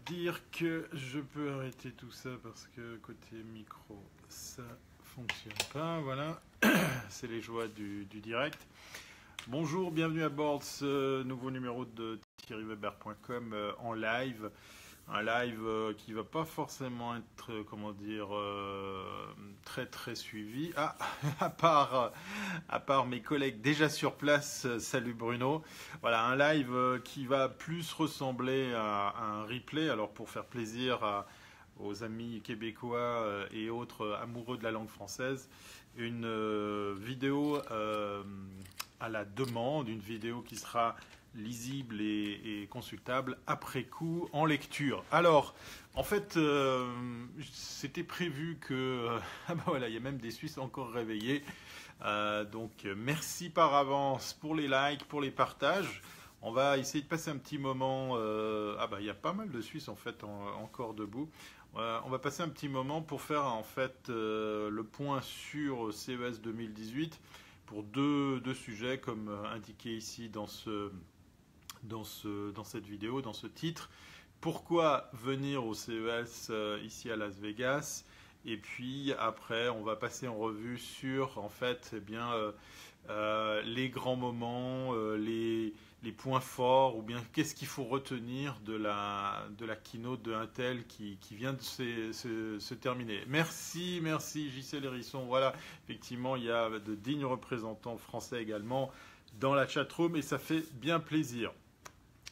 dire que je peux arrêter tout ça parce que côté micro, ça fonctionne pas. Voilà, c'est les joies du direct. Bonjour, bienvenue à bord de ce nouveau numéro de thierryweber.com en live. Un live qui va pas forcément être, comment dire, très suivi. Ah, à part mes collègues déjà sur place, salut Bruno. Voilà, un live qui va plus ressembler à un replay. Alors pour faire plaisir aux amis québécois et autres amoureux de la langue française, une vidéo à la demande, une vidéo qui sera lisible et consultable après coup en lecture. Alors, en fait, c'était prévu que... ah ben voilà, il y a même des Suisses encore réveillés. Donc, merci par avance pour les likes, pour les partages. On va essayer de passer un petit moment... ah ben, il y a pas mal de Suisses, en fait, encore debout. On va passer un petit moment pour faire, en fait, le point sur CES 2018 pour deux sujets, comme indiqué ici dans cette vidéo, dans ce titre. Pourquoi venir au CES ici à Las Vegas? Et puis après, on va passer en revue sur en fait, les grands moments, les points forts, ou bien qu'est-ce qu'il faut retenir de la keynote de Intel qui vient de se terminer. Merci JC Lérisson. Voilà, effectivement, il y a de dignes représentants français également dans la chatroom et ça fait bien plaisir.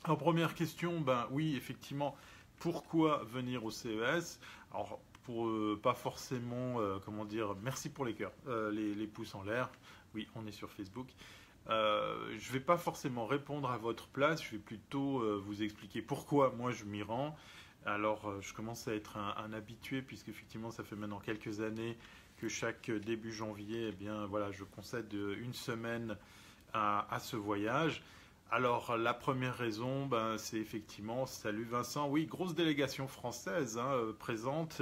En première question, ben oui, effectivement, pourquoi venir au CES? Alors, pour pas forcément, comment dire, merci pour les cœurs, les pouces en l'air. Oui, on est sur Facebook. Je ne vais pas forcément répondre à votre place, je vais plutôt vous expliquer pourquoi moi je m'y rends. Alors, je commence à être un habitué, puisqu'effectivement, ça fait maintenant quelques années que chaque début janvier, eh bien, voilà, je concède une semaine à ce voyage. Alors, la première raison, ben, c'est effectivement, salut Vincent, oui, grosse délégation française présente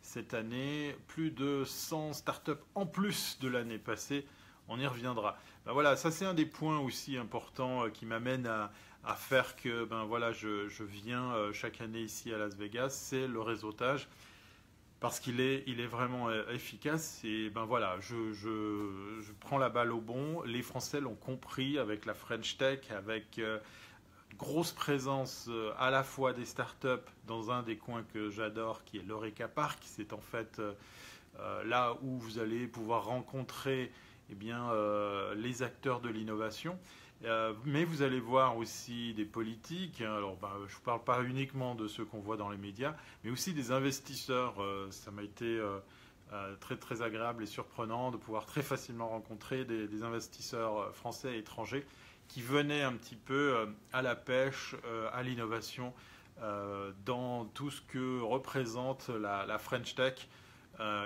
cette année, plus de 100 startups en plus de l'année passée, on y reviendra. Ben voilà, ça c'est un des points aussi importants qui m'amène à faire que ben voilà, je viens chaque année ici à Las Vegas, c'est le réseautage. Parce qu'il est vraiment efficace et ben voilà, je prends la balle au bon. Les Français l'ont compris avec la French Tech, avec grosse présence à la fois des startups dans un des coins que j'adore qui est l'Eureka Park. C'est en fait là où vous allez pouvoir rencontrer les acteurs de l'innovation. Mais vous allez voir aussi des politiques. Alors, je ne vous parle pas uniquement de ceux qu'on voit dans les médias, mais aussi des investisseurs. Ça m'a été très agréable et surprenant de pouvoir très facilement rencontrer des investisseurs français et étrangers qui venaient un petit peu à la pêche, à l'innovation, dans tout ce que représente la French Tech.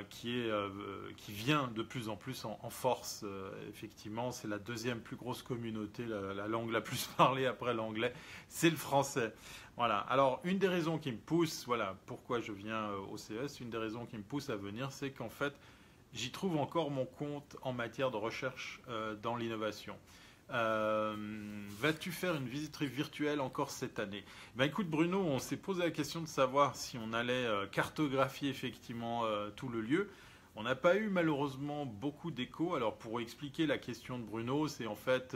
Qui vient de plus en plus en force. Effectivement, c'est la deuxième plus grosse communauté, la langue la plus parlée après l'anglais, c'est le français. Voilà. Alors, une des raisons qui me pousse, voilà, pourquoi je viens au CES, une des raisons qui me pousse à venir, c'est qu'en fait, j'y trouve encore mon compte en matière de recherche dans l'innovation. Vas-tu faire une visite virtuelle encore cette année? Ben écoute Bruno, on s'est posé la question de savoir si on allait cartographier effectivement tout le lieu. On n'a pas eu malheureusement beaucoup d'échos. Alors pour expliquer la question de Bruno, c'est en fait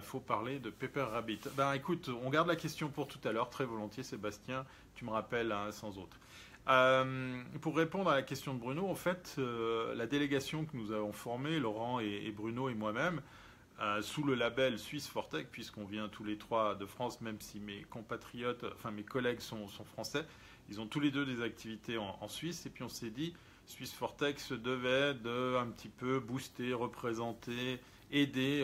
faut parler de Pepper Rabbit. Ben écoute, on garde la question pour tout à l'heure, très volontiers Sébastien, tu me rappelles sans autre. Pour répondre à la question de Bruno, en fait, la délégation que nous avons formée, Laurent et Bruno et moi-même, sous le label Suisse Fortech, puisqu'on vient tous les trois de France, même si mes compatriotes, enfin mes collègues sont français, ils ont tous les deux des activités en Suisse, et puis on s'est dit, Suisse Fortech se devait de un petit peu booster, représenter, aider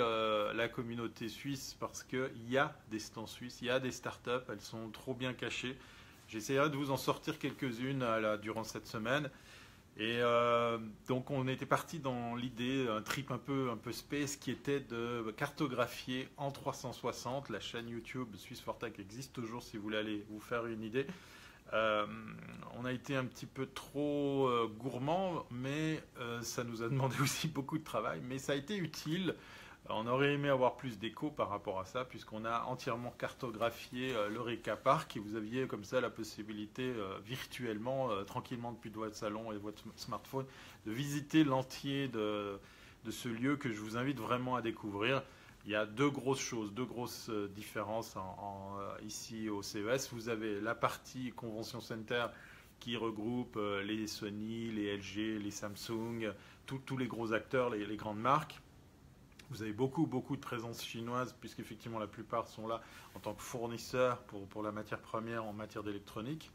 la communauté suisse, parce qu'il y a des stands suisses, il y a des startups, elles sont trop bien cachées. J'essaierai de vous en sortir quelques-unes durant cette semaine. Et donc on était parti dans l'idée, un trip un peu space, qui était de cartographier en 360. La chaîne YouTube Suisse Fortech existe toujours si vous voulez aller vous faire une idée. On a été un petit peu trop gourmand, mais ça nous a demandé aussi beaucoup de travail. Mais ça a été utile On aurait aimé avoir plus d'écho par rapport à ça, puisqu'on a entièrement cartographié l'Eureka Park et vous aviez comme ça la possibilité virtuellement, tranquillement depuis votre salon et votre smartphone, de visiter l'entier de ce lieu que je vous invite vraiment à découvrir. Il y a deux grosses choses, deux grosses différences ici au CES. Vous avez la partie Convention Center qui regroupe les Sony, les LG, les Samsung, tous les gros acteurs, les grandes marques. Vous avez beaucoup de présence chinoise, puisqu'effectivement la plupart sont là en tant que fournisseurs pour la matière première en matière d'électronique.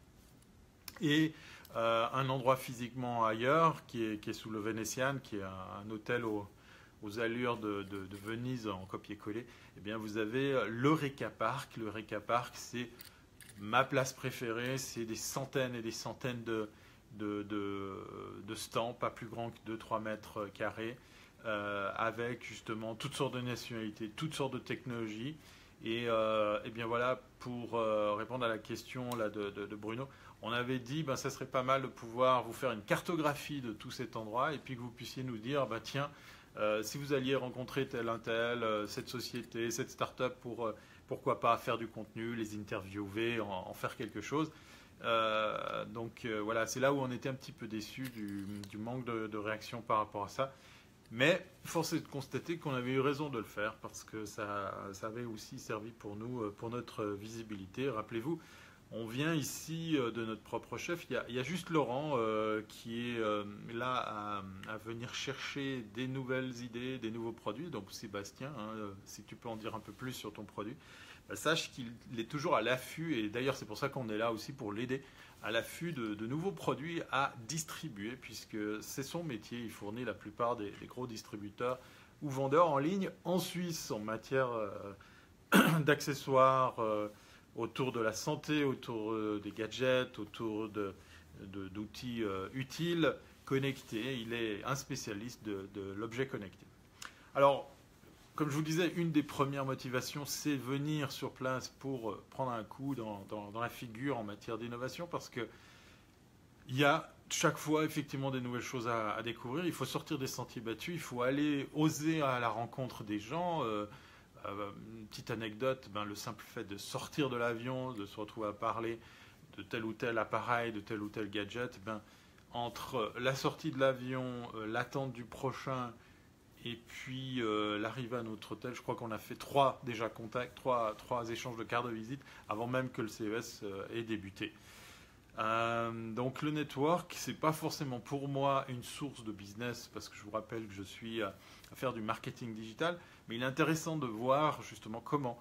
Et un endroit physiquement ailleurs, qui est sous le Venetian, qui est un hôtel aux allures de Venise en copier-coller. Eh bien, vous avez l'Eureka Park. L'Eureka Park, c'est ma place préférée. C'est des centaines et des centaines de stands, pas plus grands que 2-3 mètres carrés. Avec justement toutes sortes de nationalités, toutes sortes de technologies. Et bien voilà, pour répondre à la question là, de Bruno, on avait dit ça serait pas mal de pouvoir vous faire une cartographie de tout cet endroit et puis que vous puissiez nous dire, tiens, si vous alliez rencontrer tel, cette société, cette start-up, pourquoi pas faire du contenu, les interviewer, en faire quelque chose. Donc voilà, c'est là où on était un petit peu déçus du manque de réaction par rapport à ça. Mais force est de constater qu'on avait eu raison de le faire parce que ça avait aussi servi pour nous, pour notre visibilité. Rappelez-vous, on vient ici de notre propre chef. Il y a juste Laurent qui est là à venir chercher des nouvelles idées, des nouveaux produits. Donc Sébastien, si tu peux en dire un peu plus sur ton produit, sache qu'il est toujours à l'affût. Et d'ailleurs, c'est pour ça qu'on est là aussi pour l'aider à l'affût de nouveaux produits à distribuer, puisque c'est son métier. Il fournit la plupart des gros distributeurs ou vendeurs en ligne en Suisse en matière d'accessoires autour de la santé, autour des gadgets, autour d'outils utiles, connectés. Il est un spécialiste de l'objet connecté. Alors, comme je vous disais, une des premières motivations, c'est venir sur place pour prendre un coup dans la figure en matière d'innovation, parce que il y a chaque fois effectivement des nouvelles choses à découvrir. Il faut sortir des sentiers battus, il faut aller oser à la rencontre des gens. Une petite anecdote, le simple fait de sortir de l'avion, de se retrouver à parler de tel ou tel appareil, de tel ou tel gadget, entre la sortie de l'avion, l'attente du prochain, et puis l'arrivée à notre hôtel, je crois qu'on a fait 3 déjà contacts, 3 échanges de cartes de visite avant même que le CES ait débuté. Donc le network, c'est pas forcément pour moi une source de business, parce que je vous rappelle que je suis à faire du marketing digital, mais il est intéressant de voir justement comment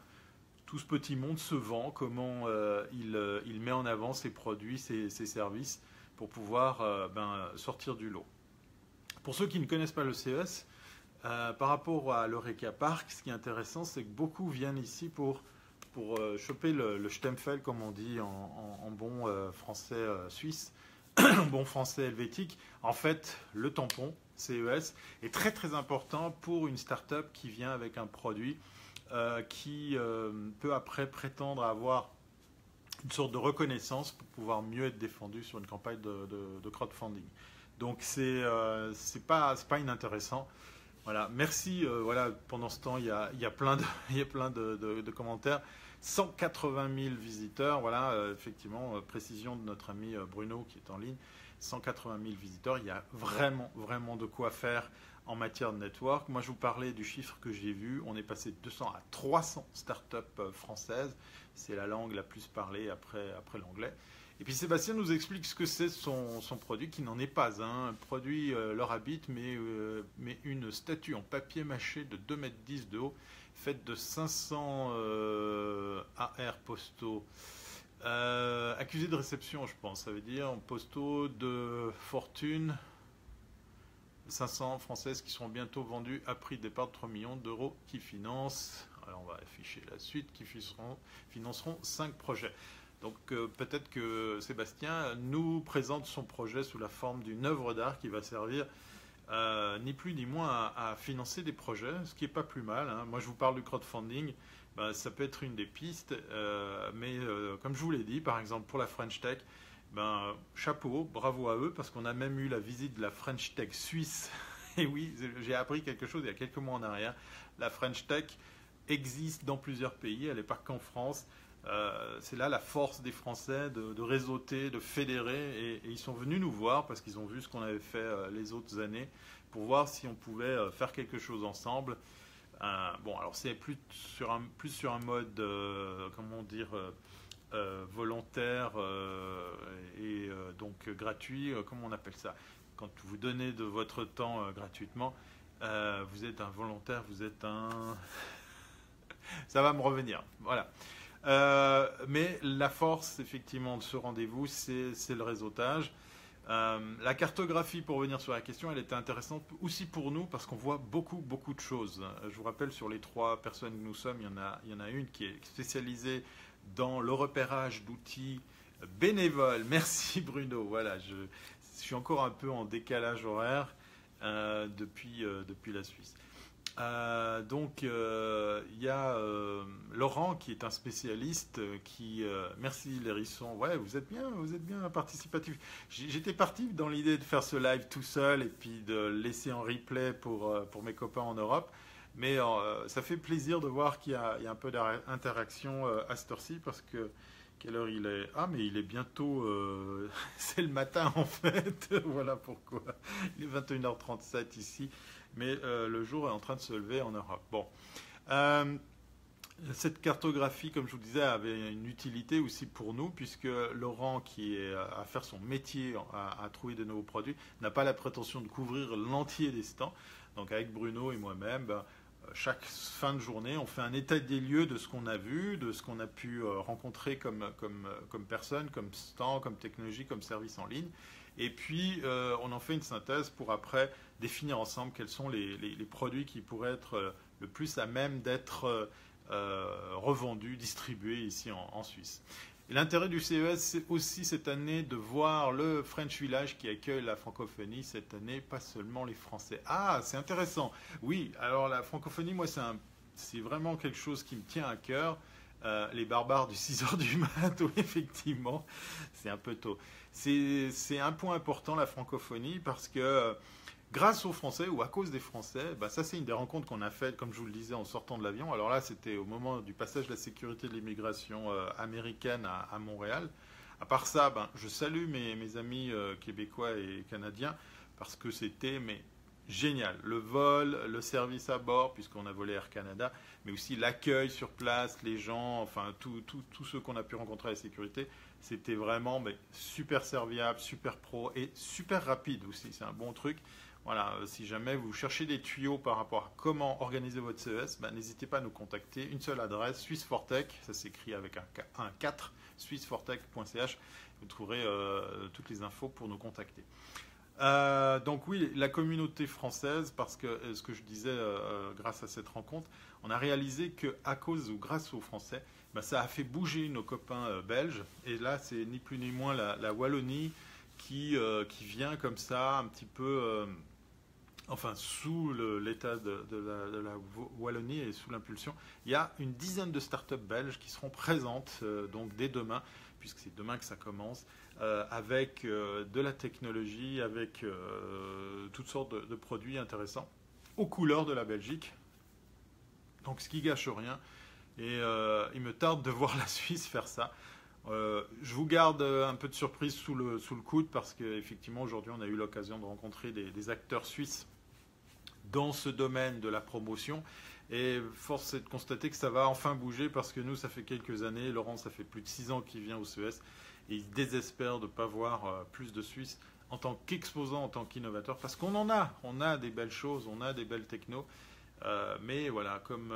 tout ce petit monde se vend, comment il met en avant ses produits, ses services pour pouvoir sortir du lot. Pour ceux qui ne connaissent pas le CES, par rapport à l'Eureka Park, ce qui est intéressant, c'est que beaucoup viennent ici pour choper le Stempel, comme on dit en bon français suisse, bon français helvétique. En fait, le tampon CES est très très important pour une start-up qui vient avec un produit qui peut après prétendre avoir une sorte de reconnaissance pour pouvoir mieux être défendu sur une campagne de crowdfunding. Donc c'est pas inintéressant. Voilà, merci. Voilà, pendant ce temps, il y a plein de commentaires. 180 000 visiteurs. Voilà, effectivement, précision de notre ami Bruno qui est en ligne. 180 000 visiteurs. Il y a vraiment de quoi faire en matière de network. Moi, je vous parlais du chiffre que j'ai vu. On est passé de 200 à 300 startups françaises. C'est la langue la plus parlée après l'anglais. Et puis Sébastien nous explique ce que c'est son produit, qui n'en est pas un produit leur habite, mais une statue en papier mâché de 2,10 m de haut, faite de 500 AR postaux, accusés de réception, je pense, ça veut dire postaux de fortune, 500 françaises qui seront bientôt vendues à prix de départ de 3 millions d'euros, qui financent, alors on va afficher la suite, qui financeront 5 projets. Donc peut-être que Sébastien nous présente son projet sous la forme d'une œuvre d'art qui va servir ni plus ni moins à financer des projets, ce qui n'est pas plus mal. Moi je vous parle du crowdfunding, ça peut être une des pistes, mais comme je vous l'ai dit, par exemple pour la French Tech, chapeau, bravo à eux, parce qu'on a même eu la visite de la French Tech suisse Et oui, j'ai appris quelque chose il y a quelques mois en arrière. La French Tech existe dans plusieurs pays, elle n'est pas qu'en France. C'est là la force des Français de réseauter, de fédérer. Et ils sont venus nous voir parce qu'ils ont vu ce qu'on avait fait les autres années pour voir si on pouvait faire quelque chose ensemble. Bon, alors c'est plus sur un mode, comment dire, volontaire et donc gratuit. Comment on appelle ça? Quand vous donnez de votre temps gratuitement, vous êtes un volontaire, vous êtes un... Ça va me revenir, voilà. Mais la force, effectivement, de ce rendez-vous, c'est le réseautage. La cartographie, pour revenir sur la question, elle était intéressante aussi pour nous parce qu'on voit beaucoup de choses. Je vous rappelle, sur les 3 personnes que nous sommes, il y en a une qui est spécialisée dans le repérage d'outils bénévoles. Merci Bruno. Voilà, je suis encore un peu en décalage horaire depuis la Suisse. Donc il y a Laurent qui est un spécialiste qui merci les hérissons, ouais, vous êtes bien participatif. J'étais parti dans l'idée de faire ce live tout seul et puis de le laisser en replay pour mes copains en Europe, mais ça fait plaisir de voir qu'il y a un peu d'interaction à cette heure-ci parce que quelle heure il est? Ah, mais il est bientôt c'est le matin en fait. Voilà pourquoi il est 21h37 ici, mais le jour est en train de se lever en Europe. Bon, cette cartographie, comme je vous disais, avait une utilité aussi pour nous, puisque Laurent, qui est à faire son métier, à trouver de nouveaux produits, n'a pas la prétention de couvrir l'entier des stands. Donc avec Bruno et moi-même, chaque fin de journée, on fait un état des lieux de ce qu'on a vu, de ce qu'on a pu rencontrer comme personne, comme stand, comme technologie, comme service en ligne. Et puis, on en fait une synthèse pour après définir ensemble quels sont les produits qui pourraient être le plus à même d'être revendus, distribués ici en Suisse. Et l'intérêt du CES, c'est aussi cette année de voir le French Village qui accueille la francophonie cette année, pas seulement les Français. Ah, c'est intéressant. Oui, alors la francophonie, moi, c'est vraiment quelque chose qui me tient à cœur. Les barbares du 6h du mat, oui, effectivement, c'est un peu tôt. C'est un point important, la francophonie, parce que grâce aux Français ou à cause des Français, bah ça c'est une des rencontres qu'on a faites, comme je vous le disais, en sortant de l'avion. Alors là, c'était au moment du passage de la sécurité de l'immigration américaine à Montréal. À part ça, ben, je salue mes amis québécois et canadiens parce que c'était génial. Le vol, le service à bord, puisqu'on a volé Air Canada, mais aussi l'accueil sur place, les gens, enfin tous ceux qu'on a pu rencontrer à la sécurité, c'était vraiment super serviable, super pro et super rapide aussi. C'est un bon truc. Voilà, si jamais vous cherchez des tuyaux par rapport à comment organiser votre CES, n'hésitez pas à nous contacter. Une seule adresse, SwissForTech, ça s'écrit avec un 4, swissfortech.ch. Vous trouverez toutes les infos pour nous contacter. Donc oui, la communauté française, parce que ce que je disais grâce à cette rencontre, on a réalisé qu'à cause ou grâce aux Français, ça a fait bouger nos copains belges. Et là, c'est ni plus ni moins la Wallonie qui vient comme ça, un petit peu... enfin, sous l'état de la Wallonie et sous l'impulsion, il y a une dizaine de startups belges qui seront présentes donc dès demain, puisque c'est demain que ça commence, avec de la technologie, avec toutes sortes de produits intéressants, aux couleurs de la Belgique. Donc ce qui gâche rien. Et il me tarde de voir la Suisse faire ça. Je vous garde un peu de surprise sous le coude parce qu'effectivement aujourd'hui on a eu l'occasion de rencontrer des acteurs suisses dans ce domaine de la promotion et force est de constater que ça va enfin bouger parce que nous ça fait quelques années, Laurent ça fait plus de 6 ans qu'il vient au CES et il désespère de ne pas voir plus de Suisses en tant qu'exposant, en tant qu'innovateur parce qu'on on a des belles choses, on a des belles technos. Mais voilà, comme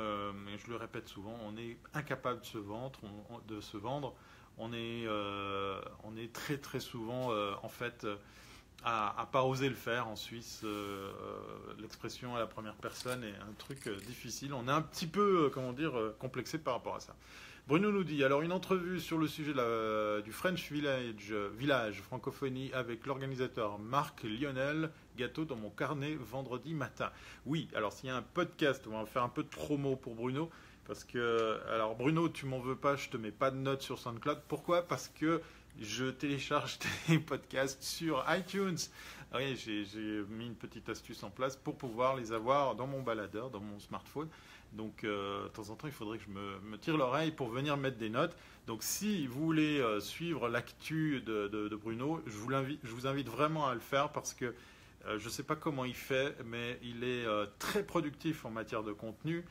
je le répète souvent, on est incapable de se vendre. On est très très souvent en fait à pas oser le faire en Suisse. L'expression à la première personne est un truc difficile. On est un petit peu, complexé par rapport à ça. Bruno nous dit, alors une entrevue sur le sujet du French Village francophonie avec l'organisateur Marc Lionel Gâteau dans mon carnet vendredi matin. Oui, alors s'il y a un podcast, on va faire un peu de promo pour Bruno. Parce que, alors Bruno, tu m'en veux pas, je te mets pas de notes sur SoundCloud. Pourquoi? Parce que je télécharge des podcasts sur iTunes. Oui, j'ai mis une petite astuce en place pour pouvoir les avoir dans mon baladeur, dans mon smartphone. Donc, de temps en temps, il faudrait que je me tire l'oreille pour venir mettre des notes. Donc, si vous voulez suivre l'actu de Bruno, je vous invite vraiment à le faire parce que je ne sais pas comment il fait, mais il est très productif en matière de contenu.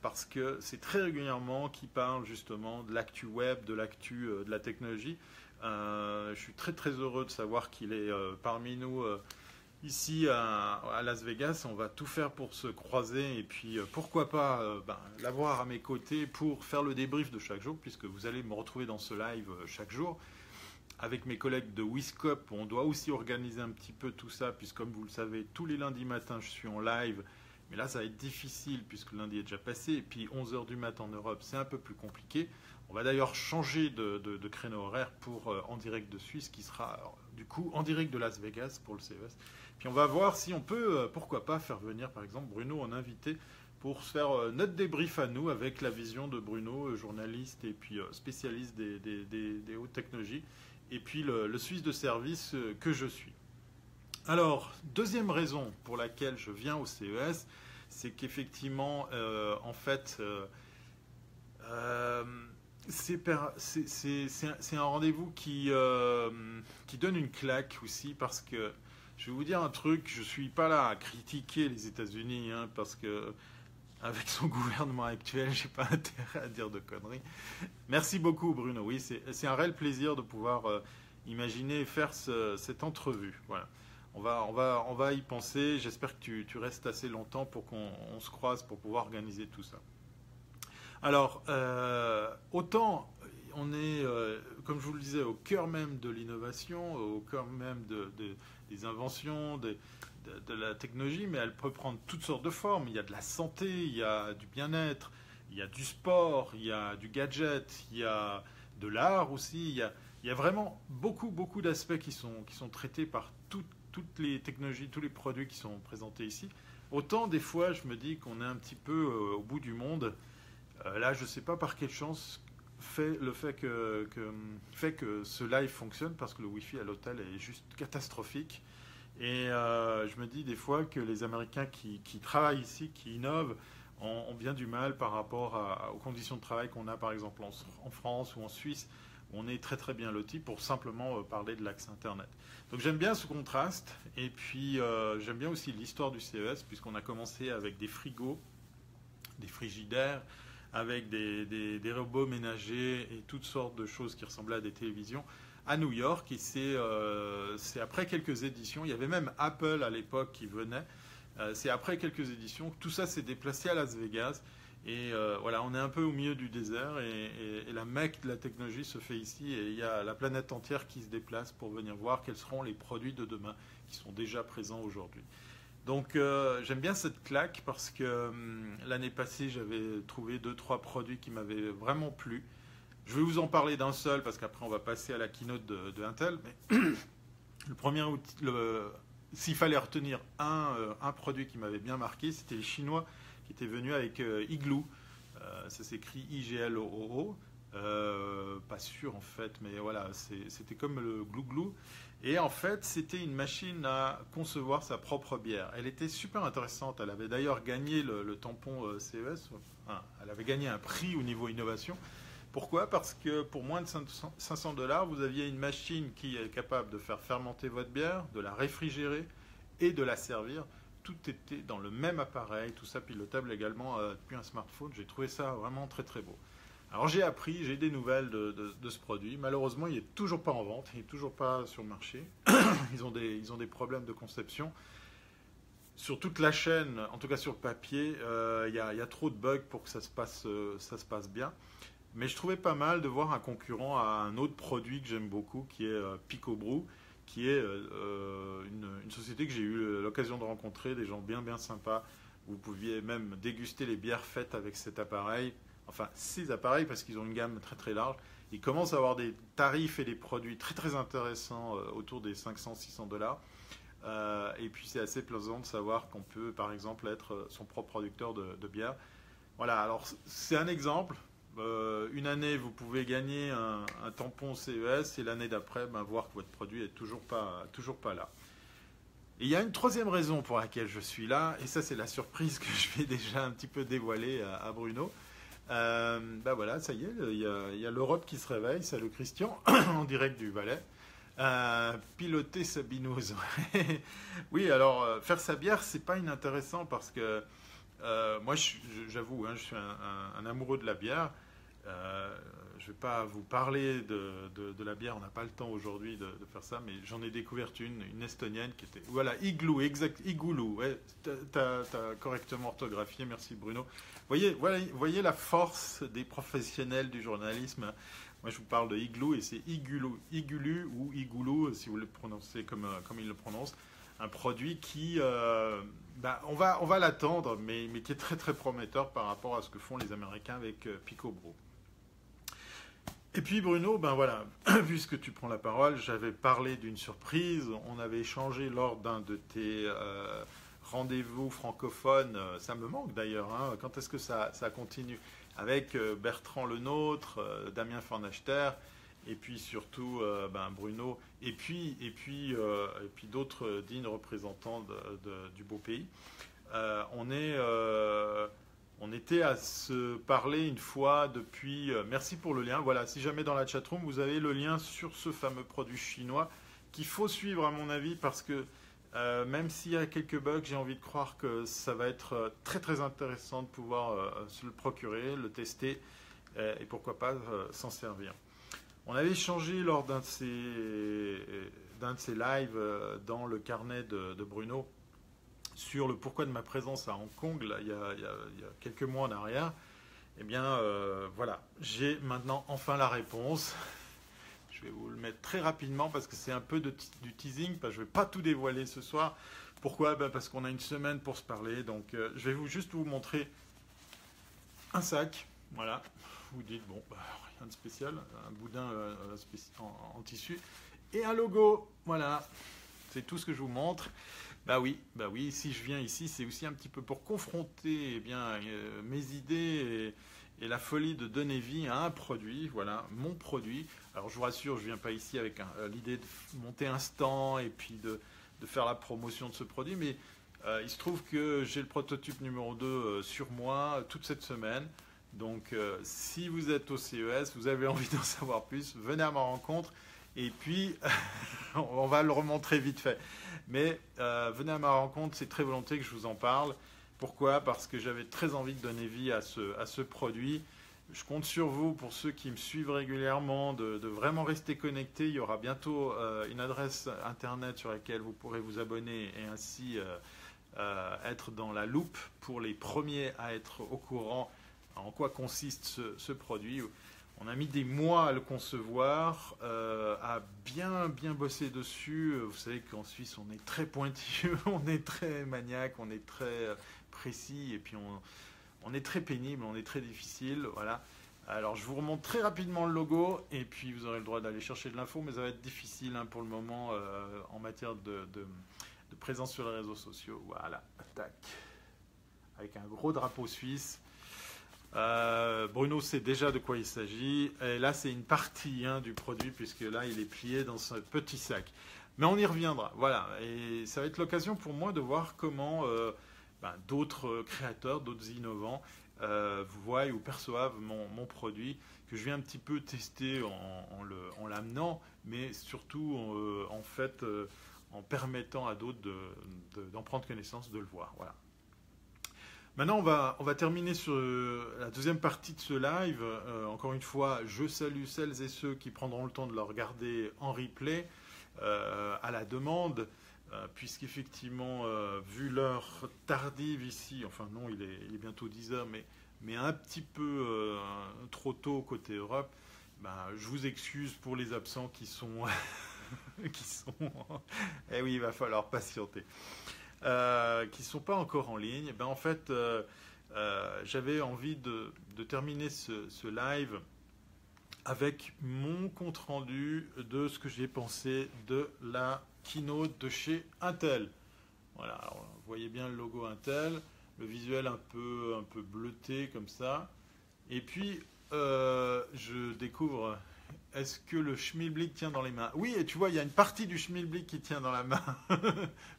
Parce que c'est très régulièrement qu'il parle justement de l'actu web, de l'actu de la technologie. Je suis très très heureux de savoir qu'il est parmi nous ici à Las Vegas. On va tout faire pour se croiser et puis pourquoi pas l'avoir à mes côtés pour faire le débrief de chaque jour, puisque vous allez me retrouver dans ce live chaque jour. Avec mes collègues de Wiscop, on doit aussi organiser un petit peu tout ça, puisque comme vous le savez, tous les lundis matins, je suis en live. Mais là, ça va être difficile puisque le lundi est déjà passé. Et puis 11h du matin en Europe, c'est un peu plus compliqué. On va d'ailleurs changer de créneau horaire pour en direct de Suisse, qui sera alors, du coup en direct de Las Vegas pour le CES. Puis on va voir si on peut, pourquoi pas, faire venir par exemple Bruno en invité pour se faire notre débrief à nous avec la vision de Bruno, journaliste et puis spécialiste des hautes technologies. Et puis le Suisse de service que je suis. Alors, deuxième raison pour laquelle je viens au CES, c'est qu'effectivement, en fait, c'est un rendez-vous qui donne une claque aussi parce que, je vais vous dire un truc, je ne suis pas là à critiquer les États-Unis, hein, parce que avec son gouvernement actuel, je n'ai pas intérêt à dire de conneries. Merci beaucoup Bruno, oui, c'est un réel plaisir de pouvoir imaginer et faire cette entrevue. Voilà. On va y penser. J'espère que tu restes assez longtemps pour qu'on se croise pour pouvoir organiser tout ça. Alors, autant on est, comme je vous le disais, au cœur même de l'innovation, au cœur même des inventions, de la technologie, mais elle peut prendre toutes sortes de formes. Il y a de la santé, il y a du bien-être, il y a du sport, il y a du gadget, il y a de l'art aussi. Il y a vraiment beaucoup d'aspects qui sont traités par toutes les technologies, tous les produits qui sont présentés ici. Autant des fois, je me dis qu'on est un petit peu au bout du monde. Là, je ne sais pas par quelle chance fait que ce live fonctionne, parce que le Wi-Fi à l'hôtel est juste catastrophique. Et je me dis des fois que les Américains qui travaillent ici, qui innovent, ont bien du mal par rapport aux conditions de travail qu'on a par exemple en France ou en Suisse. On est très très bien lotis pour simplement parler de l'accès Internet. Donc j'aime bien ce contraste, et puis j'aime bien aussi l'histoire du CES, puisqu'on a commencé avec des frigos, des frigidaires, avec des robots ménagers et toutes sortes de choses qui ressemblaient à des télévisions à New York. Et c'est après quelques éditions, il y avait même Apple à l'époque qui venait, c'est après quelques éditions que tout ça s'est déplacé à Las Vegas. Et voilà, on est un peu au milieu du désert et la Mecque de la technologie se fait ici, et il y a la planète entière qui se déplace pour venir voir quels seront les produits de demain qui sont déjà présents aujourd'hui. Donc j'aime bien cette claque parce que l'année passée j'avais trouvé 2-3 produits qui m'avaient vraiment plu. Je vais vous en parler d'un seul parce qu'après on va passer à la keynote de Intel. Mais le premier outil, s'il fallait retenir un produit qui m'avait bien marqué, c'était les Chinois qui étaient venus avec Igloo. Ça s'écrit IGLOO. Pas sûr en fait, mais voilà, c'était comme le Glou-Glou. Et en fait, c'était une machine à concevoir sa propre bière. Elle était super intéressante. Elle avait d'ailleurs gagné le tampon CES. Enfin, elle avait gagné un prix au niveau innovation. Pourquoi ? Parce que pour moins de $500, vous aviez une machine qui est capable de faire fermenter votre bière, de la réfrigérer et de la servir. Tout était dans le même appareil, tout ça pilotable également depuis un smartphone. J'ai trouvé ça vraiment très très beau. Alors j'ai des nouvelles de ce produit. Malheureusement, il n'est toujours pas en vente, il n'est toujours pas sur le marché. Ils ont des problèmes de conception. Sur toute la chaîne, en tout cas sur le papier, il y a trop de bugs pour que ça se passe bien. Mais je trouvais pas mal de voir un concurrent à un autre produit que j'aime beaucoup, qui est Pico Brew, qui est une société que j'ai eu l'occasion de rencontrer, des gens bien sympas. Vous pouviez même déguster les bières faites avec cet appareil. Enfin, ces appareils, parce qu'ils ont une gamme très très large. Ils commencent à avoir des tarifs et des produits très très intéressants autour des $500-600. Et puis c'est assez plaisant de savoir qu'on peut par exemple être son propre producteur de bière. Voilà, alors c'est un exemple. une année, vous pouvez gagner un tampon CES et l'année d'après, voir que votre produit est toujours pas là. Et il y a une troisième raison pour laquelle je suis là, et ça c'est la surprise que je vais déjà un petit peu dévoiler à Bruno. Voilà, ça y est, il y a l'Europe qui se réveille, salut Christian, en direct du Valais. Piloter sa binouse. Oui, alors faire sa bière, c'est pas inintéressant parce que moi, j'avoue, hein, je suis un amoureux de la bière. Je ne vais pas vous parler de la bière, on n'a pas le temps aujourd'hui de faire ça, mais j'en ai découvert une estonienne qui était... Voilà, Igloo, exact, Igoulou, ouais, t'as correctement orthographié, merci Bruno. Voyez la force des professionnels du journalisme. Moi, je vous parle de Igloo et c'est Igulu ou Igoulou, si vous le prononcez comme il le prononce. Un produit qui, on va l'attendre, mais qui est très très prometteur par rapport à ce que font les Américains avec Pico Brew. Et puis Bruno, voilà, puisque tu prends la parole, j'avais parlé d'une surprise. On avait échangé lors d'un de tes rendez-vous francophones. Ça me manque d'ailleurs. Hein, quand est-ce que ça continue? Avec Bertrand Lenôtre, Damien Fornachter, et puis surtout Bruno, et puis d'autres dignes représentants du beau pays. On était à se parler une fois depuis... merci pour le lien. Voilà, si jamais dans la chatroom, vous avez le lien sur ce fameux produit chinois qu'il faut suivre à mon avis parce que même s'il y a quelques bugs, j'ai envie de croire que ça va être très très intéressant de pouvoir se le procurer, le tester et pourquoi pas s'en servir. On avait échangé lors d'un de ces lives dans le carnet de Bruno sur le pourquoi de ma présence à Hong Kong il y a quelques mois en arrière. Eh bien, voilà, j'ai maintenant enfin la réponse. Je vais vous le mettre très rapidement parce que c'est un peu du teasing, parce que je ne vais pas tout dévoiler ce soir. Pourquoi? Parce qu'on a une semaine pour se parler. Donc, je vais juste vous montrer un sac. Voilà. Vous dites, bon, rien de spécial. Un boudin en tissu. Et un logo. Voilà. C'est tout ce que je vous montre. Bah oui, si je viens ici, c'est aussi un petit peu pour confronter mes idées et la folie de donner vie à un produit, voilà, mon produit. Alors je vous rassure, je ne viens pas ici avec l'idée de monter un stand et puis de faire la promotion de ce produit, mais il se trouve que j'ai le prototype numéro 2 sur moi toute cette semaine. Donc si vous êtes au CES, vous avez envie d'en savoir plus, venez à ma rencontre et puis on va le remontrer vite fait. Mais venez à ma rencontre, c'est très volontiers que je vous en parle. Pourquoi? Parce que j'avais très envie de donner vie à ce produit. Je compte sur vous, pour ceux qui me suivent régulièrement, de vraiment rester connectés. Il y aura bientôt une adresse internet sur laquelle vous pourrez vous abonner et ainsi être dans la loupe pour les premiers à être au courant en quoi consiste ce produit. On a mis des mois à le concevoir, à bien bosser dessus. Vous savez qu'en Suisse, on est très pointilleux, on est très maniaque, on est très précis, et puis on est très pénible, on est très difficile. Voilà. Alors, je vous remonte très rapidement le logo, et puis vous aurez le droit d'aller chercher de l'info, mais ça va être difficile pour le moment en matière de présence sur les réseaux sociaux. Voilà, tac. Avec un gros drapeau suisse. Bruno sait déjà de quoi il s'agit. Et là, c'est une partie du produit, puisque là, il est plié dans ce petit sac. Mais on y reviendra. Voilà. Et ça va être l'occasion pour moi de voir comment d'autres créateurs, d'autres innovants voient ou perçoivent mon produit, que je viens un petit peu tester en l'amenant, mais surtout en permettant à d'autres d'en prendre connaissance, de le voir. Voilà. Maintenant, on va terminer sur la deuxième partie de ce live. Encore une fois, je salue celles et ceux qui prendront le temps de le regarder en replay à la demande, puisqu'effectivement, vu l'heure tardive ici, enfin non, il est bientôt 10 heures, mais un petit peu trop tôt côté Europe, je vous excuse pour les absents qui sont... Eh oui, il va falloir patienter. Qui ne sont pas encore en ligne. En fait, j'avais envie de terminer ce live avec mon compte-rendu de ce que j'ai pensé de la keynote de chez Intel. Voilà, alors, vous voyez bien le logo Intel, le visuel un peu bleuté comme ça. Et puis, je découvre. Est-ce que le schmilblick tient dans les mains? Oui, et tu vois, il y a une partie du schmilblick qui tient dans la main.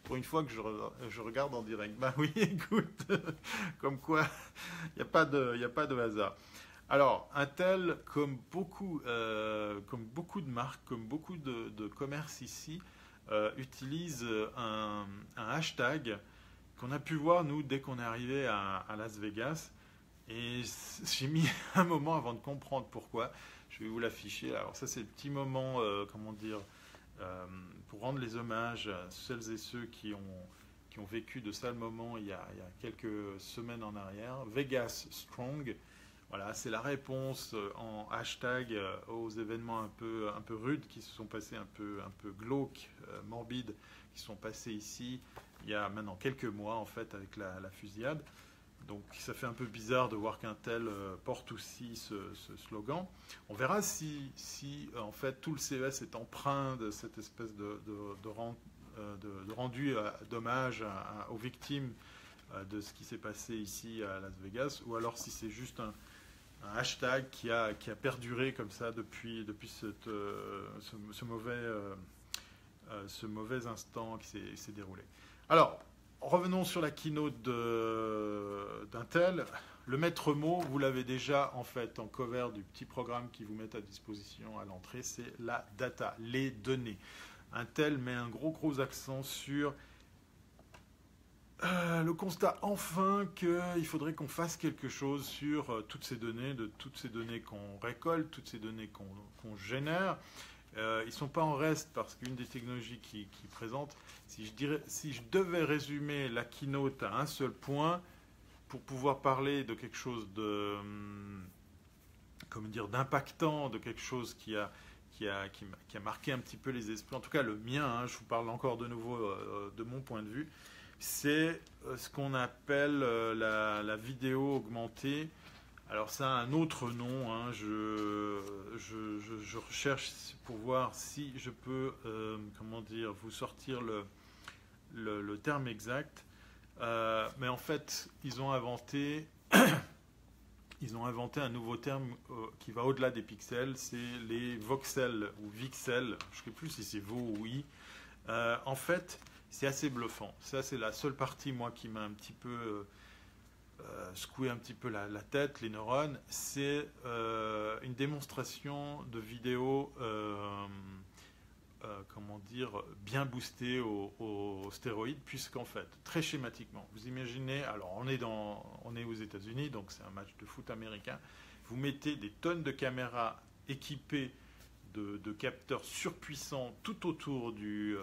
Pour une fois que je regarde en direct. Bah oui, écoute, comme quoi, il n'y a pas de hasard. Alors, Intel, comme beaucoup de marques, comme beaucoup de commerces ici, utilise un hashtag qu'on a pu voir, nous, dès qu'on est arrivé à Las Vegas. Et j'ai mis un moment avant de comprendre pourquoi. Je vais vous l'afficher. Alors ça, c'est le petit moment, comment dire, pour rendre les hommages à celles et ceux qui ont vécu de sales moments il y a quelques semaines en arrière. Vegas Strong. Voilà, c'est la réponse en hashtag aux événements un peu rudes qui se sont passés, un peu glauques, morbides, qui sont passés ici il y a maintenant quelques mois en fait avec la fusillade. Donc ça fait un peu bizarre de voir qu'Intel porte aussi ce slogan. On verra si en fait tout le CES est empreint de cette espèce de rendu d'hommage aux victimes de ce qui s'est passé ici à Las Vegas, ou alors si c'est juste un hashtag qui a perduré comme ça depuis ce mauvais instant qui s'est déroulé. Alors, revenons sur la keynote d'Intel. Le maître mot, vous l'avez déjà en fait en cover du petit programme qu'ils vous mettent à disposition à l'entrée, c'est la data, les données. Intel met un gros accent sur le constat enfin qu'il faudrait qu'on fasse quelque chose sur toutes ces données, de toutes ces données qu'on récolte, toutes ces données qu'on génère. Ils ne sont pas en reste parce qu'une des technologies qu'ils présentent, si je devais résumer la keynote à un seul point, pour pouvoir parler de quelque chose d'impactant, de quelque chose qui a marqué un petit peu les esprits, en tout cas le mien, hein, je vous parle encore de nouveau de mon point de vue, c'est ce qu'on appelle la vidéo augmentée. Alors ça a un autre nom, hein. Je recherche pour voir si je peux vous sortir le terme exact. Mais en fait, ils ont inventé un nouveau terme qui va au-delà des pixels, c'est les voxels ou vixels, je ne sais plus si c'est vo ou i. En fait, c'est assez bluffant. Ça, c'est la seule partie, moi, qui m'a un petit peu secoué un petit peu la tête, les neurones. C'est une démonstration de vidéo, bien boostée aux stéroïdes, puisqu'en fait, très schématiquement, vous imaginez, alors on est aux États-Unis, donc c'est un match de foot américain. Vous mettez des tonnes de caméras équipées de capteurs surpuissants tout autour du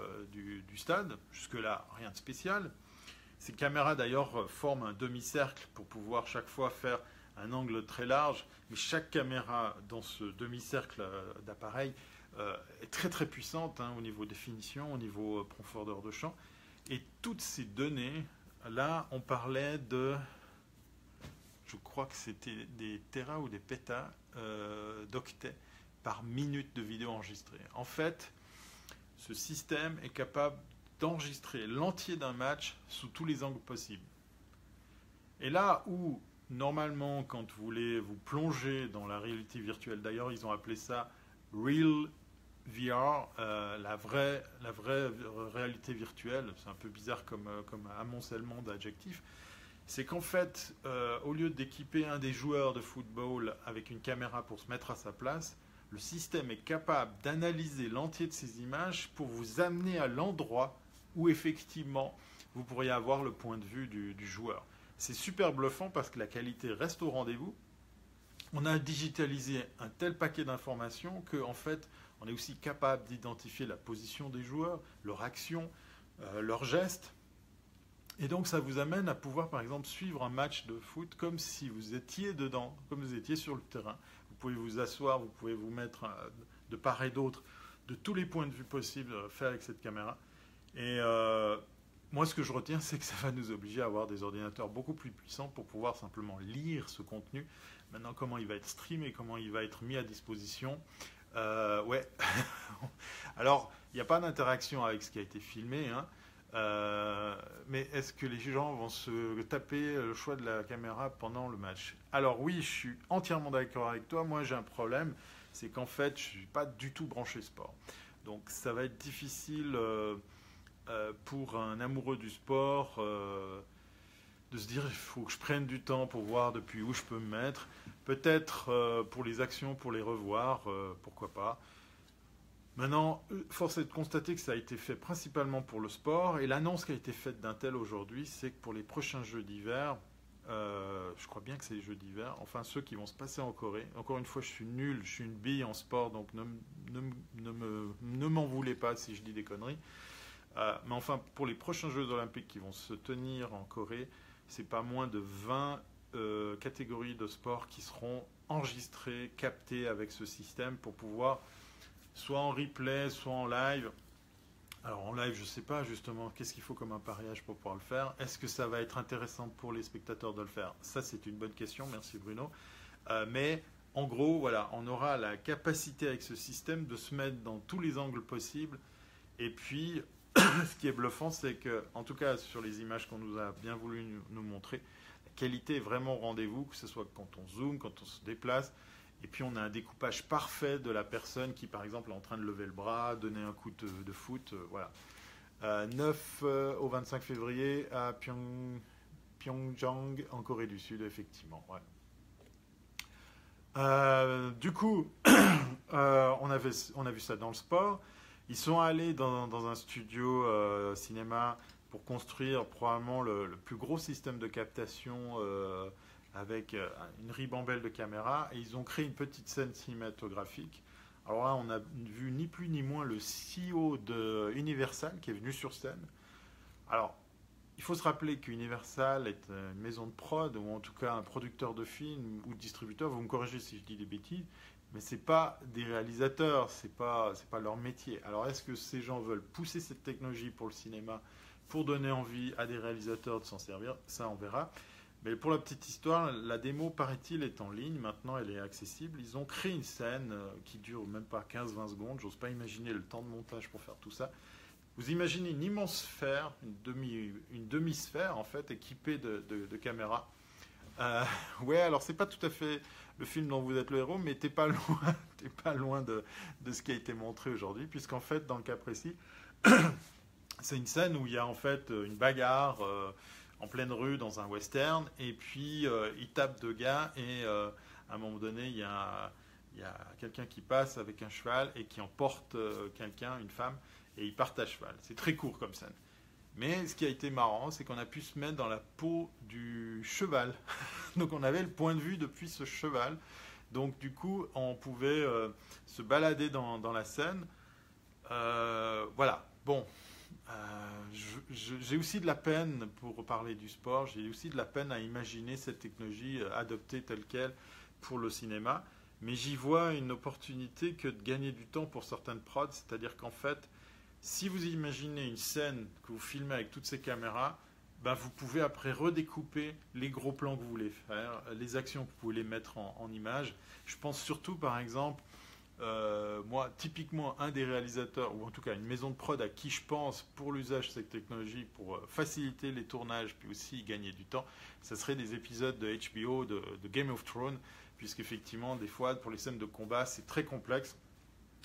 stade. Jusque-là, rien de spécial. Ces caméras, d'ailleurs, forment un demi-cercle pour pouvoir chaque fois faire un angle très large. Mais chaque caméra dans ce demi-cercle d'appareil est très très puissante au niveau définition, au niveau profondeur de champ. Et toutes ces données, là, on parlait je crois que c'était des téras ou des pétas d'octets par minute de vidéo enregistrée. En fait, ce système est capable d'enregistrer l'entier d'un match sous tous les angles possibles. Et là où, normalement, quand vous voulez vous plonger dans la réalité virtuelle, d'ailleurs, ils ont appelé ça Real VR, la vraie réalité virtuelle, c'est un peu bizarre comme amoncellement d'adjectifs, c'est qu'en fait, au lieu d'équiper un des joueurs de football avec une caméra pour se mettre à sa place, le système est capable d'analyser l'entier de ces images pour vous amener à l'endroit où effectivement vous pourriez avoir le point de vue du joueur. C'est super bluffant parce que la qualité reste au rendez-vous. On a digitalisé un tel paquet d'informations qu'en fait, on est aussi capable d'identifier la position des joueurs, leur action, leurs gestes. Et donc ça vous amène à pouvoir par exemple suivre un match de foot comme si vous étiez dedans, comme vous étiez sur le terrain. Vous pouvez vous asseoir, vous pouvez vous mettre de part et d'autre, de tous les points de vue possibles, faire avec cette caméra. Et moi ce que je retiens, c'est que ça va nous obliger à avoir des ordinateurs beaucoup plus puissants pour pouvoir simplement lire ce contenu. Maintenant, comment il va être streamé, comment il va être mis à disposition. Ouais. Alors, il n'y a pas d'interaction avec ce qui a été filmé, hein. Mais est-ce que les gens vont se taper le choix de la caméra pendant le match? Alors oui, je suis entièrement d'accord avec toi. Moi, j'ai un problème, c'est qu'en fait, je ne suis pas du tout branché sport. Donc ça va être difficile pour un amoureux du sport de se dire il faut que je prenne du temps pour voir depuis où je peux me mettre. Peut-être pour les actions, pour les revoir, pourquoi pas. Maintenant, force est de constater que ça a été fait principalement pour le sport. Et l'annonce qui a été faite d'Intel aujourd'hui, c'est que pour les prochains Jeux d'hiver, je crois bien que c'est les Jeux d'hiver, enfin ceux qui vont se passer en Corée. Encore une fois, je suis nul, je suis une bille en sport, donc ne m'en voulez pas si je dis des conneries. Mais enfin, pour les prochains Jeux olympiques qui vont se tenir en Corée, c'est pas moins de 20 catégories de sport qui seront enregistrées, captées avec ce système pour pouvoir soit en replay, soit en live. Alors en live, je ne sais pas justement qu'est-ce qu'il faut comme appareillage pour pouvoir le faire. Est-ce que ça va être intéressant pour les spectateurs de le faire? Ça, c'est une bonne question. Merci Bruno. Mais en gros, voilà, on aura la capacité avec ce système de se mettre dans tous les angles possibles. Et puis, ce qui est bluffant, c'est que, en tout cas sur les images qu'on nous a bien voulu nous montrer, la qualité est vraiment au rendez-vous, que ce soit quand on zoome, quand on se déplace. Et puis on a un découpage parfait de la personne qui, par exemple, est en train de lever le bras, donner un coup de foot. Voilà. 9 au 25 février à Pyeongchang, en Corée du Sud, effectivement. Ouais. Du coup, on a vu ça dans le sport. Ils sont allés dans un studio cinéma pour construire probablement le plus gros système de captation avec une ribambelle de caméras, et ils ont créé une petite scène cinématographique. Alors là, on a vu ni plus ni moins le CEO de Universal qui est venu sur scène. Alors, il faut se rappeler qu'Universal est une maison de prod, ou en tout cas un producteur de films ou distributeur. Vous me corrigez si je dis des bêtises, mais c'est pas des réalisateurs, c'est pas leur métier. Alors, est-ce que ces gens veulent pousser cette technologie pour le cinéma, pour donner envie à des réalisateurs de s'en servir? Ça, on verra. Mais pour la petite histoire, la démo, paraît-il, est en ligne. Maintenant, elle est accessible. Ils ont créé une scène qui dure même pas 15-20 secondes. J'ose pas imaginer le temps de montage pour faire tout ça. Vous imaginez une immense sphère, une demi-sphère, en fait, équipée de caméras. Ouais, alors c'est pas tout à fait le film dont vous êtes le héros, mais t'es pas loin de ce qui a été montré aujourd'hui, puisqu'en fait, dans le cas précis, c'est une scène où il y a en fait une bagarre en pleine rue dans un western, et puis il tape deux gars, et à un moment donné, il y a quelqu'un qui passe avec un cheval et qui emporte quelqu'un, une femme, et ils partent à cheval. C'est très court comme scène. Mais ce qui a été marrant, c'est qu'on a pu se mettre dans la peau du cheval. Donc on avait le point de vue depuis ce cheval. Donc du coup, on pouvait se balader dans la scène. Voilà. Bon. J'ai aussi de la peine, pour parler du sport, j'ai aussi de la peine à imaginer cette technologie adoptée telle qu'elle pour le cinéma, mais j'y vois une opportunité que de gagner du temps pour certaines prods, c'est-à-dire qu'en fait, si vous imaginez une scène que vous filmez avec toutes ces caméras, ben vous pouvez après redécouper les gros plans que vous voulez faire, les actions que vous pouvez les mettre en images. Je pense surtout par exemple, moi, typiquement, un des réalisateurs, ou en tout cas une maison de prod à qui je pense pour l'usage de cette technologie, pour faciliter les tournages, puis aussi gagner du temps, ça serait des épisodes de HBO, de Game of Thrones, puisqu'effectivement, des fois, pour les scènes de combat, c'est très complexe.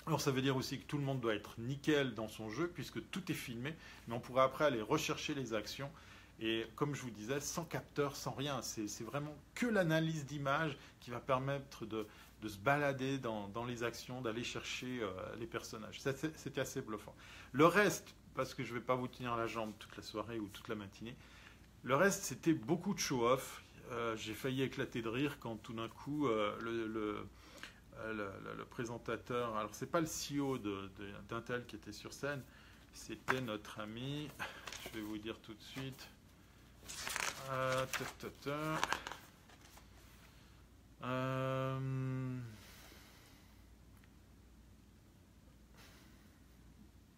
Alors ça veut dire aussi que tout le monde doit être nickel dans son jeu, puisque tout est filmé, mais on pourrait après aller rechercher les actions. Et comme je vous disais, sans capteur, sans rien, c'est vraiment que l'analyse d'image qui va permettre de se balader dans les actions, d'aller chercher les personnages. C'était assez bluffant. Le reste, parce que je ne vais pas vous tenir la jambe toute la soirée ou toute la matinée, le reste, c'était beaucoup de show-off. J'ai failli éclater de rire quand tout d'un coup, le présentateur, alors c'est pas le CEO d'Intel qui était sur scène, c'était notre ami, je vais vous dire tout de suite,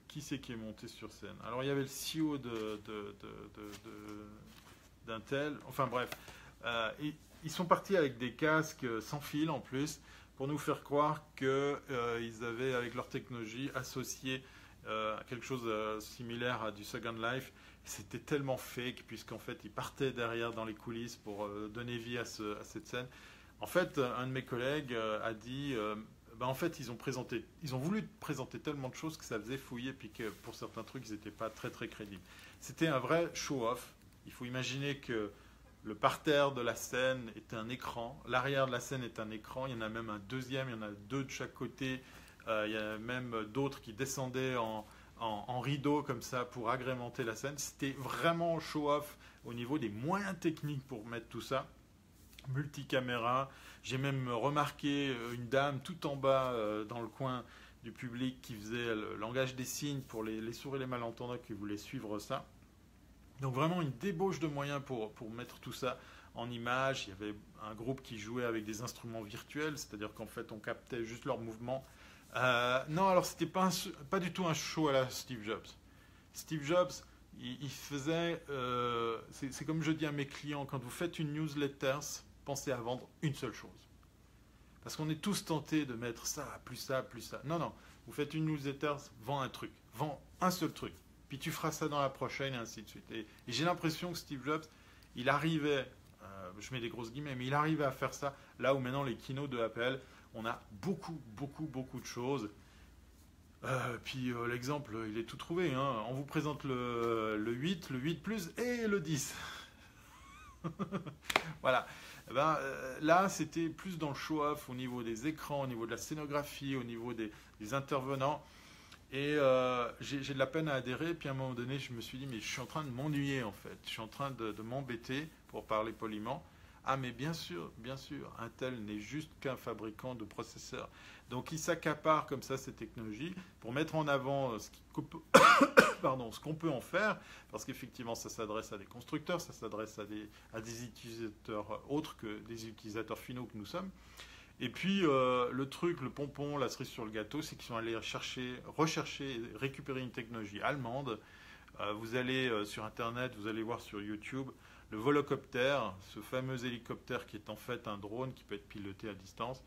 qui c'est qui est monté sur scène? Alors il y avait le CEO d'Intel, enfin bref, ils sont partis avec des casques sans fil en plus, pour nous faire croire qu'ils avaient, avec leur technologie, associé quelque chose similaire à du Second Life. C'était tellement fake, puisqu'en fait, ils partaient derrière dans les coulisses pour donner vie à cette scène. En fait, un de mes collègues a dit, en fait, ils ont voulu présenter tellement de choses que ça faisait fouiller, puis que pour certains trucs, ils n'étaient pas très très crédibles. C'était un vrai show-off. Il faut imaginer que le parterre de la scène est un écran, l'arrière de la scène est un écran, il y en a même un deuxième, il y en a deux de chaque côté, il y a même d'autres qui descendaient en rideau comme ça pour agrémenter la scène. C'était vraiment show-off au niveau des moyens techniques pour mettre tout ça. Multicaméra. J'ai même remarqué une dame tout en bas dans le coin du public qui faisait le langage des signes pour les sourds et les malentendants qui voulaient suivre ça. Donc vraiment une débauche de moyens pour mettre tout ça en image. Il y avait un groupe qui jouait avec des instruments virtuels, c'est-à-dire qu'en fait on captait juste leurs mouvements. Non, alors c'était pas du tout un show à la Steve Jobs. Steve Jobs, il faisait... c'est comme je dis à mes clients, quand vous faites une newsletter, pensez à vendre une seule chose. Parce qu'on est tous tentés de mettre ça, plus ça, plus ça. Non, non, vous faites une newsletter, vends un truc, vends un seul truc. Puis tu feras ça dans la prochaine, et ainsi de suite. Et j'ai l'impression que Steve Jobs, il arrivait, je mets des grosses guillemets, mais il arrivait à faire ça, là où maintenant les keynotes de Apple, on a beaucoup de choses. Puis l'exemple, il est tout trouvé. Hein. On vous présente le 8, le 8 Plus et le 10. Voilà. Là, c'était plus dans le show-off au niveau des écrans, au niveau de la scénographie, au niveau des intervenants. Et j'ai de la peine à adhérer. Puis à un moment donné, je me suis dit, mais je suis en train de m'ennuyer en fait. Je suis en train de m'embêter, pour parler poliment. Ah, mais bien sûr, Intel n'est juste qu'un fabricant de processeurs. Donc, il s'accapare comme ça ces technologies pour mettre en avant ce qu'on peut en faire, parce qu'effectivement, ça s'adresse à des constructeurs, ça s'adresse à des utilisateurs autres que des utilisateurs finaux que nous sommes. Et puis, le pompon, la cerise sur le gâteau, c'est qu'ils sont allés rechercher et récupérer une technologie allemande. Vous allez sur Internet, vous allez voir sur YouTube le volocoptère, ce fameux hélicoptère qui est en fait un drone qui peut être piloté à distance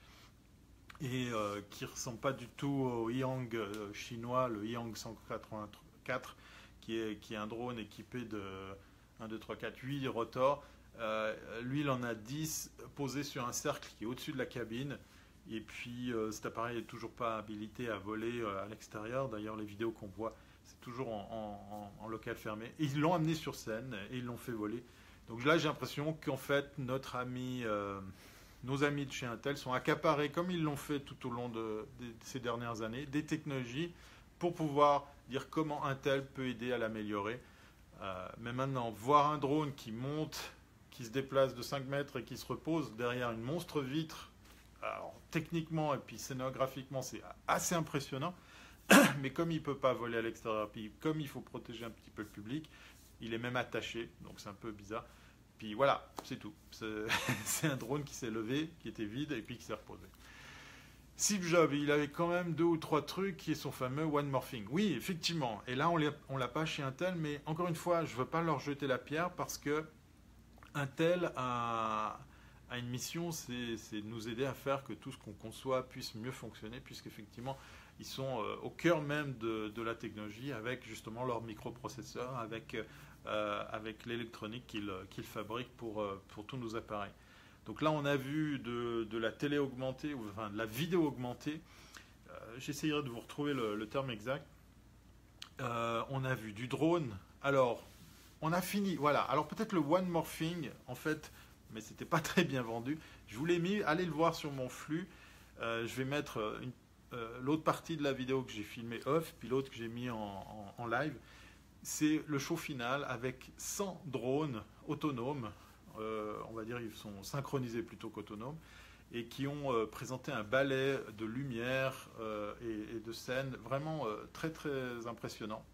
et qui ne ressemble pas du tout au Yang chinois, le Yang 184, qui est un drone équipé de 1, 2, 3, 4, 8 rotors. Lui, il en a 10 posés sur un cercle qui est au-dessus de la cabine. Et puis, cet appareil n'est toujours pas habilité à voler à l'extérieur. D'ailleurs, les vidéos qu'on voit, c'est toujours en local fermé. Et ils l'ont amené sur scène et ils l'ont fait voler. Donc là, j'ai l'impression qu'en fait, nos amis de chez Intel sont accaparés, comme ils l'ont fait tout au long de ces dernières années, des technologies pour pouvoir dire comment Intel peut aider à l'améliorer. Mais maintenant, voir un drone qui monte, qui se déplace de 5 mètres et qui se repose derrière une monstre vitre, alors, techniquement et puis scénographiquement, c'est assez impressionnant. Mais comme il ne peut pas voler à l'extérieur, puis comme il faut protéger un petit peu le public, il est même attaché, donc c'est un peu bizarre. Puis voilà, c'est tout. C'est un drone qui s'est levé, qui était vide, et puis qui s'est reposé. Steve Jobs, il avait quand même 2 ou 3 trucs, qui est son fameux One More Thing. Oui, effectivement, et là, on ne l'a pas chez Intel, mais encore une fois, je ne veux pas leur jeter la pierre, parce que Intel a une mission, c'est de nous aider à faire que tout ce qu'on conçoit puisse mieux fonctionner, puisqu'effectivement, ils sont au cœur même de la technologie, avec justement leurs microprocesseurs, avec l'électronique qu'ils fabriquent pour tous nos appareils. Donc là, on a vu de la télé augmentée, enfin de la vidéo augmentée. J'essayerai de vous retrouver le terme exact. On a vu du drone. Alors, on a fini. Voilà. Alors peut-être le One More Thing, en fait, mais c'était pas très bien vendu. Je vous l'ai mis. Allez le voir sur mon flux. Je vais mettre l'autre partie de la vidéo que j'ai filmée off, puis l'autre que j'ai mis en live. C'est le show final avec 100 drones autonomes, on va dire ils sont synchronisés plutôt qu'autonomes, et qui ont présenté un ballet de lumière et de scène vraiment très très impressionnant.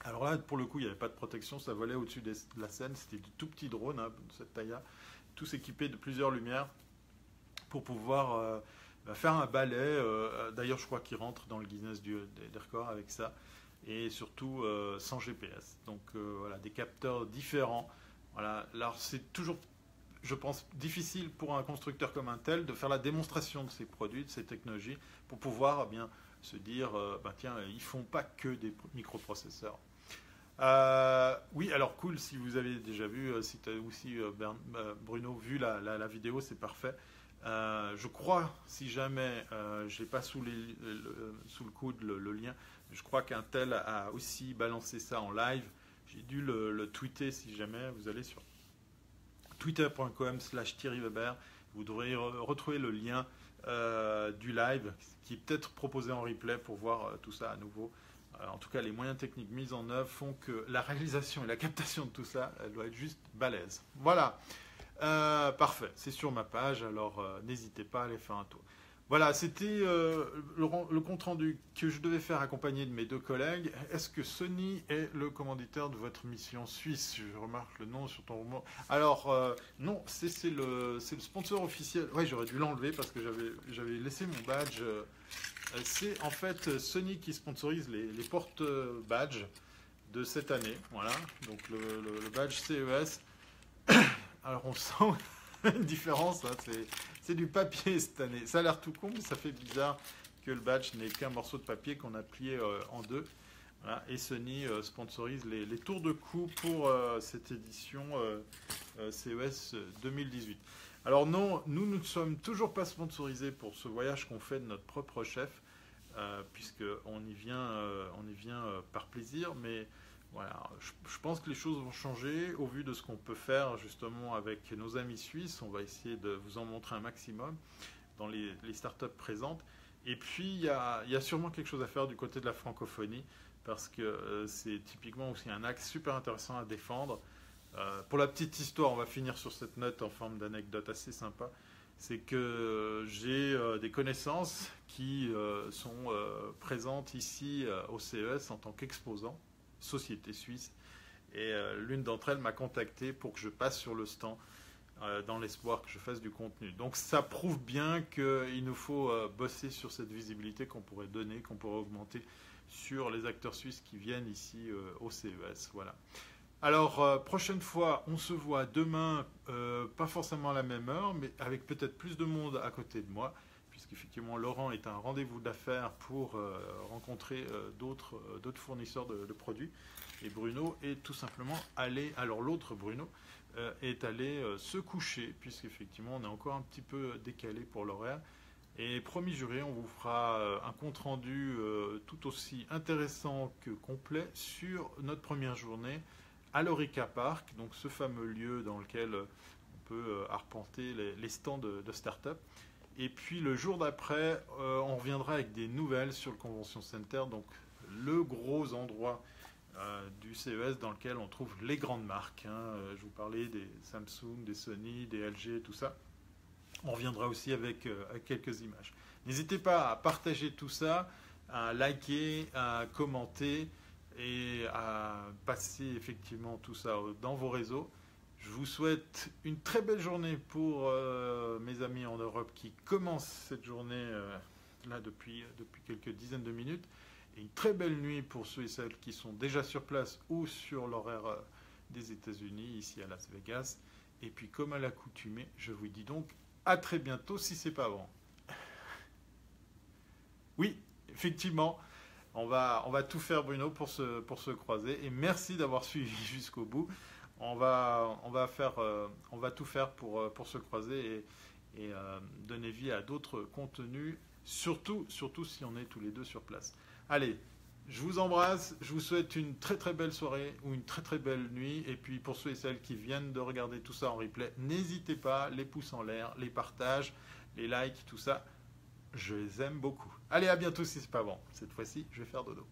Alors là, pour le coup, il n'y avait pas de protection, ça volait au-dessus de la scène, c'était de tout petits drones de cette taille-là, tous équipés de plusieurs lumières pour pouvoir faire un ballet. D'ailleurs, je crois qu'ils rentrent dans le Guinness des records avec ça. Et surtout sans GPS. Donc voilà, des capteurs différents. Voilà. Alors c'est toujours, je pense, difficile pour un constructeur comme Intel de faire la démonstration de ces produits, de ces technologies, pour pouvoir bien se dire, tiens, ils font pas que des microprocesseurs. Oui, alors cool, si vous avez déjà vu, si tu as aussi, Bruno, vu la vidéo, c'est parfait. Je crois, si jamais, je n'ai pas sous le coude le lien, je crois qu'Intel a aussi balancé ça en live. J'ai dû le tweeter, si jamais vous allez sur twitter.com/Thierry Weber, vous devrez retrouver le lien du live qui est peut-être proposé en replay pour voir tout ça à nouveau. En tout cas, les moyens techniques mis en œuvre font que la réalisation et la captation de tout ça, elle doit être juste balèze. Voilà, parfait, c'est sur ma page, alors n'hésitez pas à aller faire un tour. Voilà, c'était le compte-rendu que je devais faire accompagné de mes deux collègues. Est-ce que Sony est le commanditaire de votre mission suisse? Je remarque le nom sur ton roman. Alors, non, c'est le sponsor officiel. Ouais, j'aurais dû l'enlever parce que j'avais laissé mon badge. C'est en fait Sony qui sponsorise les porte-badges de cette année. Voilà, donc le badge CES. Alors, on sent une différence, hein, c'est du papier cette année. Ça a l'air tout con, mais ça fait bizarre que le badge n'est qu'un morceau de papier qu'on a plié en deux. Voilà. Et Sony sponsorise les tours de cou pour cette édition CES 2018. Alors non, nous ne sommes toujours pas sponsorisés pour ce voyage qu'on fait de notre propre chef, puisqu'on y vient par plaisir, mais voilà, je pense que les choses vont changer au vu de ce qu'on peut faire justement avec nos amis suisses. On va essayer de vous en montrer un maximum dans les startups présentes. Et puis, il y a sûrement quelque chose à faire du côté de la francophonie parce que c'est typiquement aussi un axe super intéressant à défendre. Pour la petite histoire, on va finir sur cette note en forme d'anecdote assez sympa. C'est que j'ai des connaissances qui sont présentes ici au CES en tant qu'exposants. Société suisse, et l'une d'entre elles m'a contacté pour que je passe sur le stand dans l'espoir que je fasse du contenu. Donc ça prouve bien qu'il nous faut bosser sur cette visibilité qu'on pourrait donner, qu'on pourrait augmenter sur les acteurs suisses qui viennent ici au CES. Voilà. Alors, prochaine fois, on se voit demain, pas forcément à la même heure, mais avec peut-être plus de monde à côté de moi, puisqu'effectivement Laurent est un rendez-vous d'affaires pour rencontrer d'autres fournisseurs de produits. Et Bruno est tout simplement allé, alors l'autre Bruno, est allé se coucher, puisqu'effectivement on est encore un petit peu décalé pour l'horaire. Et promis juré, on vous fera un compte-rendu tout aussi intéressant que complet sur notre première journée à l'Orica Park, donc ce fameux lieu dans lequel on peut arpenter les stands de start-up. Et puis le jour d'après, on reviendra avec des nouvelles sur le Convention Center, donc le gros endroit du CES dans lequel on trouve les grandes marques. Je vous parlais des Samsung, des Sony, des LG, tout ça. On reviendra aussi avec quelques images. N'hésitez pas à partager tout ça, à liker, à commenter et à passer effectivement tout ça dans vos réseaux. Je vous souhaite une très belle journée pour mes amis en Europe qui commencent cette journée là depuis quelques dizaines de minutes. Et une très belle nuit pour ceux et celles qui sont déjà sur place ou sur l'horaire des États-Unis, ici à Las Vegas. Et puis comme à l'accoutumée, je vous dis donc à très bientôt si c'est pas avant. Oui, effectivement, on va tout faire Bruno pour se croiser. Et merci d'avoir suivi jusqu'au bout. On va tout faire pour se croiser et donner vie à d'autres contenus, surtout si on est tous les deux sur place. Allez, je vous embrasse, je vous souhaite une très très belle soirée ou une très très belle nuit. Et puis pour ceux et celles qui viennent de regarder tout ça en replay, n'hésitez pas, les pouces en l'air, les partages, les likes, tout ça. Je les aime beaucoup. Allez, à bientôt si c'est pas bon. Cette fois-ci, je vais faire dodo.